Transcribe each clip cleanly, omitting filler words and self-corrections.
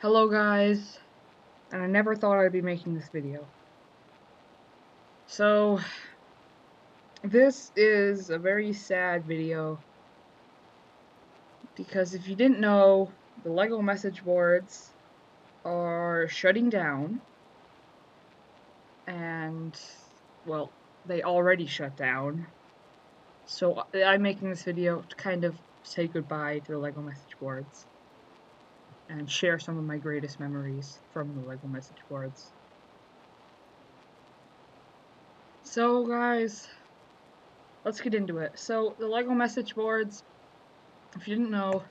Hello guys, and I never thought I'd be making this video. So, this is a very sad video, because if you didn't know, the LEGO message boards are shutting down, and, well, they already shut down. So I'm making this video to kind of say goodbye to the LEGO message boards, and share some of my greatest memories from the LEGO message boards. So guys, let's get into it. So the LEGO message boards, if you didn't know,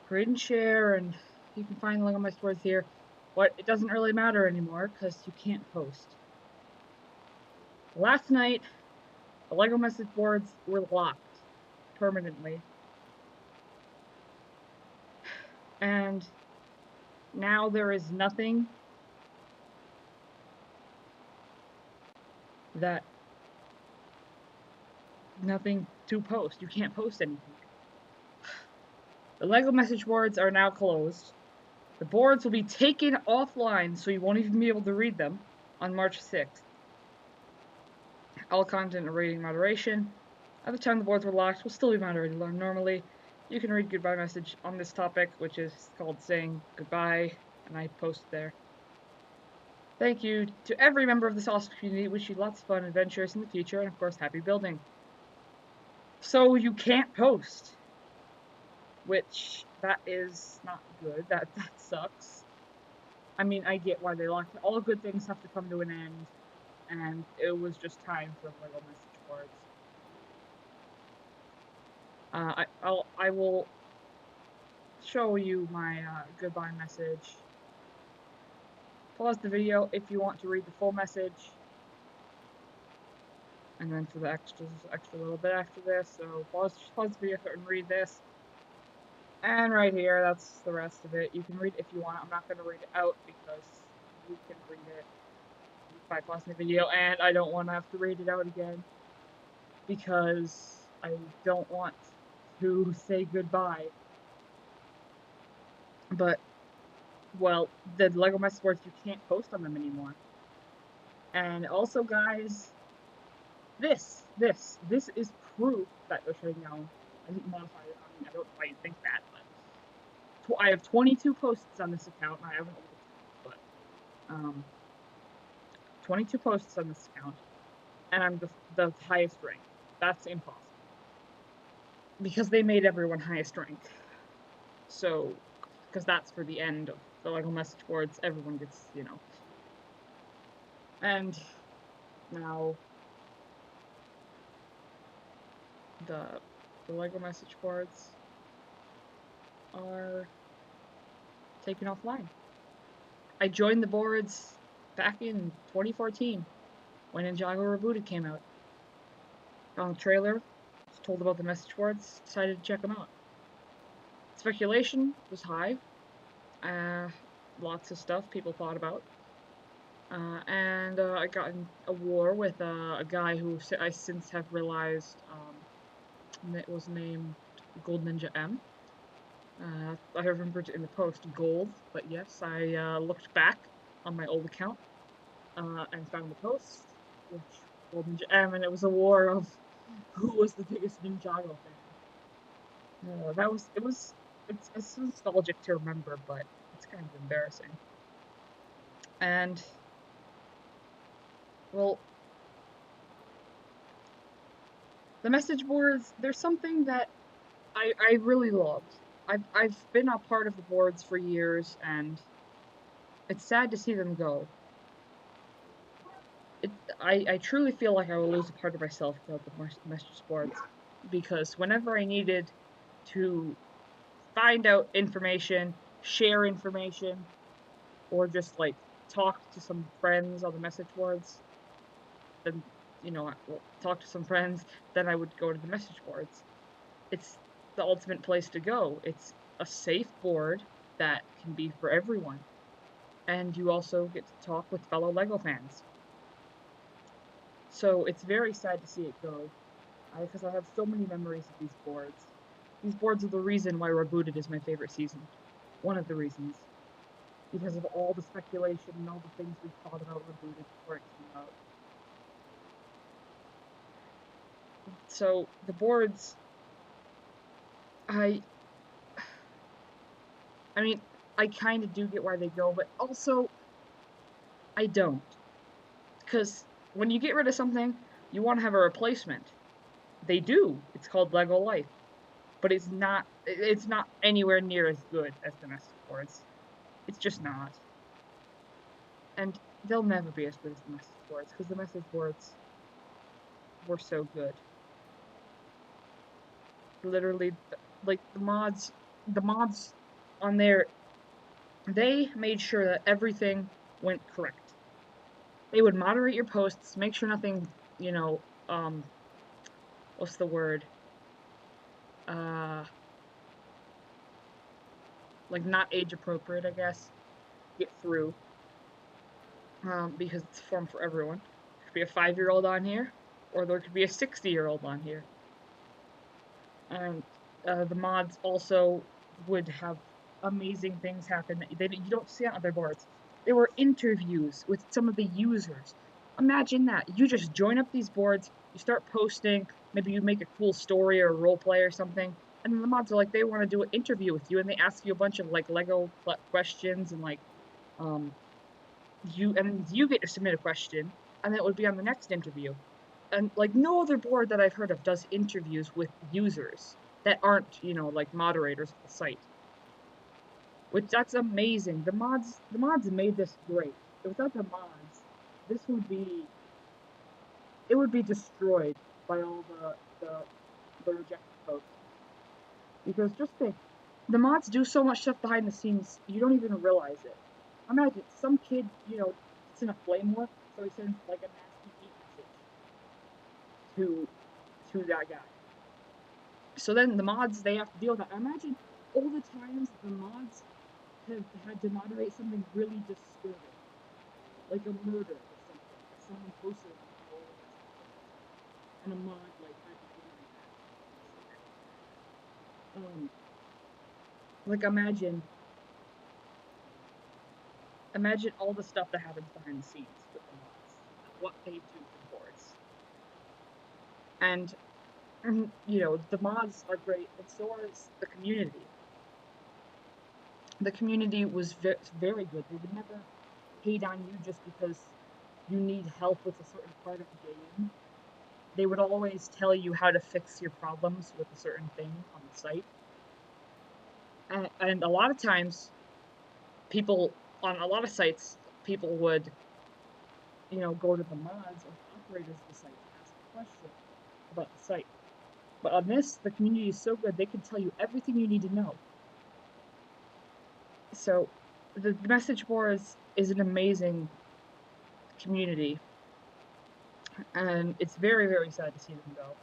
create and share, and you can find the LEGO message boards here. But it doesn't really matter anymore because you can't post. Last night, the LEGO message boards were locked permanently. And now there is nothing to post. You can't post anything. The LEGO message boards are now closed. The boards will be taken offline, so you won't even be able to read them on March 6th. All content and rating moderation. At the time the boards were locked, will still be moderated normally. You can read goodbye message on this topic, which is called saying goodbye, and I post there. Thank you to every member of this awesome community. Wish you lots of fun adventures in the future, and of course, happy building. So you can't post, which that is not good. That sucks. I mean, I get why they locked it. All good things have to come to an end, and it was just time for LEGO message boards. I will show you my goodbye message. Pause the video if you want to read the full message, and then for the extra little bit after this. So pause the video and read this. And right here, that's the rest of it. You can read it if you want. I'm not going to read it out because you can read it by pausing the video, and I don't want to have to read it out again because I don't want to say goodbye. But, well, the LEGO message boards, you can't post on them anymore. And also, guys, this is proof that they're shutting down. I didn't modify it. I mean, I don't know why you think that, but I have 22 posts on this account, and I have an old account, but 22 posts on this account, and I'm the highest ranked. That's impossible because they made everyone highest ranked. So, because that's for the end of the LEGO message boards, everyone gets, you know. And now the LEGO message boards are taken offline. I joined the boards back in 2014 when Ninjago Rebooted came out. Found the trailer, was told about the message boards, decided to check them out. Speculation was high. Lots of stuff people thought about. And I got in a war with a guy who I since have realized it was named Gold Ninja M. I remembered in the post Gold, but yes, I looked back on my old account and found the post, which Gold Ninja M, and it was a war of who was the biggest Ninjago fan. It's nostalgic to remember, but it's kind of embarrassing. And, well, the message boards, there's something that I really loved. I've been a part of the boards for years, and it's sad to see them go. I truly feel like I will lose a part of myself without the message boards, because whenever I needed to find out information, share information, or just like talk to some friends on the message boards, then talk to some friends, then I would go to the message boards. It's the ultimate place to go. It's a safe board that can be for everyone. And you also get to talk with fellow LEGO fans. So it's very sad to see it go, because I have so many memories of these boards. These boards are the reason why Rebooted is my favorite season. One of the reasons. because of all the speculation and all the things we thought about rebooting before it came out. So the boards, I, I mean, I kind of do get why they go, but also I don't, because when you get rid of something, you want to have a replacement. They do. It's called Lego Life, but it's not. It's not anywhere near as good as the message boards. It's just not, and they'll never be as good as the message boards because the message boards were so good. Literally, like the mods on there, they made sure that everything went correct. They would moderate your posts, make sure nothing, you know, what's the word? Uh, like not age appropriate, I guess, get through. Because it's formed for everyone. There could be a 5-year-old on here, or there could be a 60-year-old on here. And the mods also would have amazing things happen that you don't see on other boards. There were interviews with some of the users. Imagine that. You just join up these boards, you start posting, maybe you make a cool story or a role play or something, and then the mods are like, they want to do an interview with you, and they ask you a bunch of like Lego questions and like um you get to submit a question, and then it would be on the next interview. And like no other board that I've heard of does interviews with users that aren't, like moderators of the site. Which that's amazing. The mods made this great. Without the mods, this would be destroyed by all the rejected posts. Because just think, the mods do so much stuff behind the scenes, you don't even realize it. Imagine some kid, it's in a flame war, so he sends like a nasty hate message to that guy. So then the mods, they have to deal with that. Imagine all the times the mods have had to moderate something really disturbing, like a murder or something that someone posted on all the message boards, and a mod like had to deny that. Like imagine all the stuff that happens behind the scenes with the mods, what they do for the boards, and the mods are great, and so is the community. The community was very good. They would never hate on you just because you need help with a certain part of the game. They would always tell you how to fix your problems with a certain thing on the site. And a lot of times, people on a lot of sites, people would, go to the mods or the operators of the site to ask a question about the site. But on this, the community is so good, they can tell you everything you need to know. So the message boards is an amazing community, and it's very, very sad to see them go.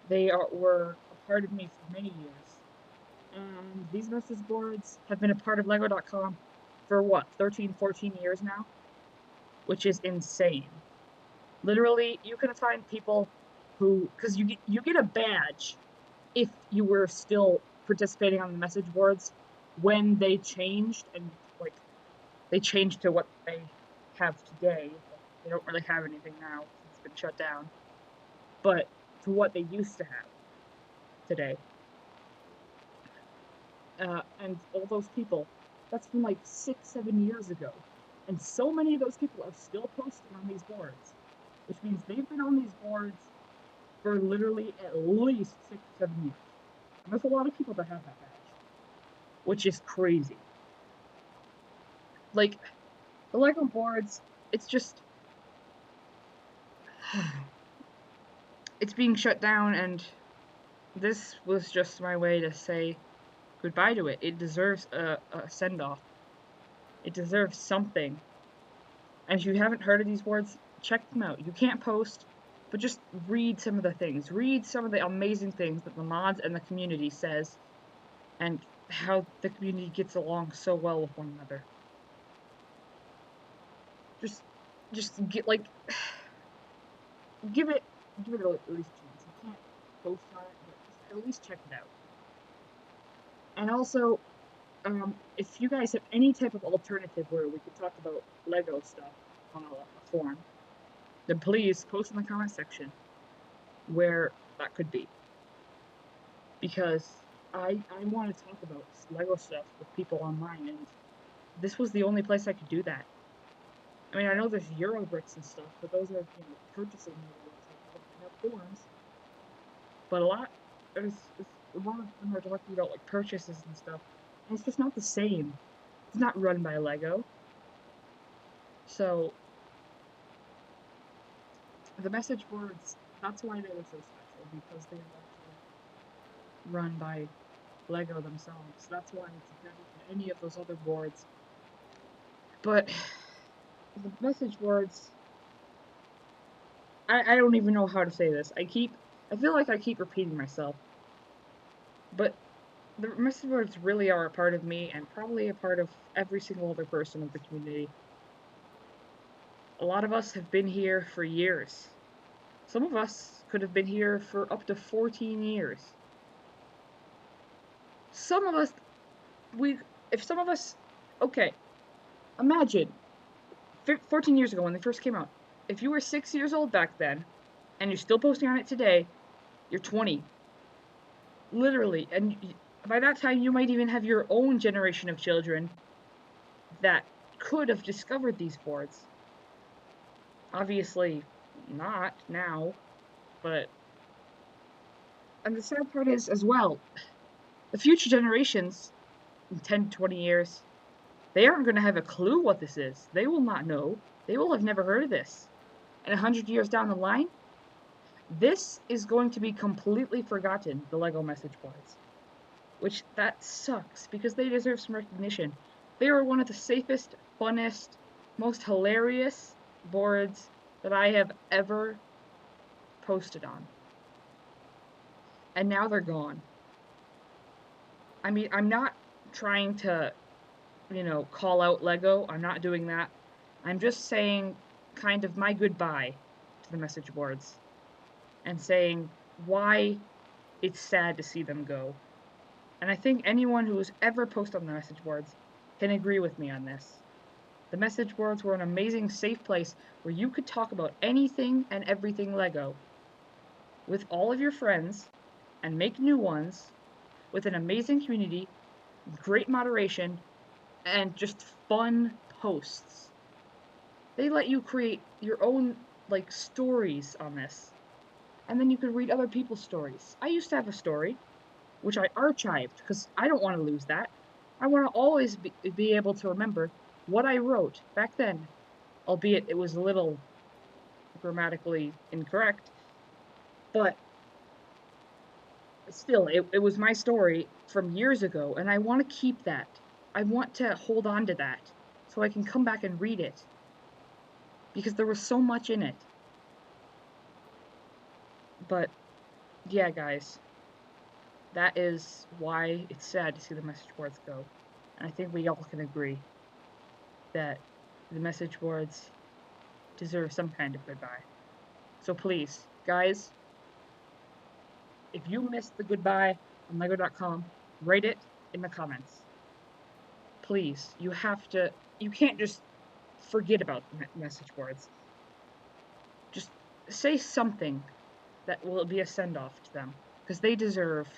They were a part of me for many years, and these message boards have been a part of Lego.com for what, 13, 14 years now, which is insane. Literally, you can find people who, because you get a badge if you were still participating on the message boards when they changed, and like they changed to what they have today. They don't really have anything now since it's been shut down, but to what they used to have today. And all those people, that's from like 6, 7 years ago. And so many of those people are still posting on these boards, which means they've been on these boards for literally at least 6, 7 years. And there's a lot of people that have that badge, which is crazy. Like, the Lego boards, it's just, it's being shut down, and this was just my way to say goodbye to it. It deserves a send off. It deserves something. And if you haven't heard of these boards, check them out. You can't post, but just read some of the things. Read some of the amazing things that the mods and the community says, and how the community gets along so well with one another. Just, just get like, give it, at least a chance. You can't post on it, but just at least check it out. And also, if you guys have any type of alternative where we could talk about Lego stuff on a forum, then please post in the comment section where that could be. Because I want to talk about Lego stuff with people online, and this was the only place I could do that. I mean, I know there's Eurobricks and stuff, but those are, purchasing Lego websites. They have forums, but a lot of them are talking about like purchases and stuff, and it's just not the same. It's not run by Lego. So the message boards, that's why they were so special, because they were actually run by Lego themselves. That's why it's better than any of those other boards. But the message boards, I don't even know how to say this. I feel like I keep repeating myself. But the message boards really are a part of me, and probably a part of every single other person of the community. A lot of us have been here for years. Some of us could have been here for up to 14 years. Some of us, okay, imagine 14 years ago when they first came out. If you were 6 years old back then, and you're still posting on it today, you're 20. Literally. And by that time, you might even have your own generation of children that could have discovered these boards. Obviously, not now, but... And the sad part is, as well, the future generations, in 10 to 20 years, they aren't going to have a clue what this is. They will not know. They will have never heard of this. And 100 years down the line, this is going to be completely forgotten, the Lego message boards. Which, that sucks, because they deserve some recognition. They are one of the safest, funnest, most hilarious boards that I have ever posted on. And now they're gone. I mean, I'm not trying to, call out Lego. I'm not doing that. I'm just saying kind of my goodbye to the message boards. And saying why it's sad to see them go. And I think anyone who has ever posted on the message boards can agree with me on this. The message boards were an amazing, safe place where you could talk about anything and everything Lego with all of your friends and make new ones with an amazing community, great moderation, and just fun posts. They let you create your own, stories on this. And then you could read other people's stories. I used to have a story, which I archived, because I don't want to lose that. I want to always be able to remember what I wrote back then, albeit it was a little grammatically incorrect, but still, it was my story from years ago, and I want to keep that. I want to hold on to that, so I can come back and read it, because there was so much in it. But, yeah, guys, that is why it's sad to see the message boards go. And I think we all can agree that the message boards deserve some kind of goodbye. So please, guys, if you missed the goodbye on Lego.com, write it in the comments. Please, you can't just forget about the message boards. Just say something that will be a send-off to them, because they deserve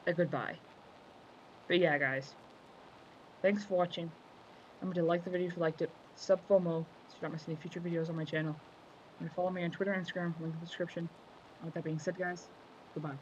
a goodbye. But yeah, guys, thanks for watching. Remember to like the video if you liked it, sub FOMO so you don't miss any future videos on my channel, and follow me on Twitter and Instagram, link in the description. And with that being said, guys, goodbye.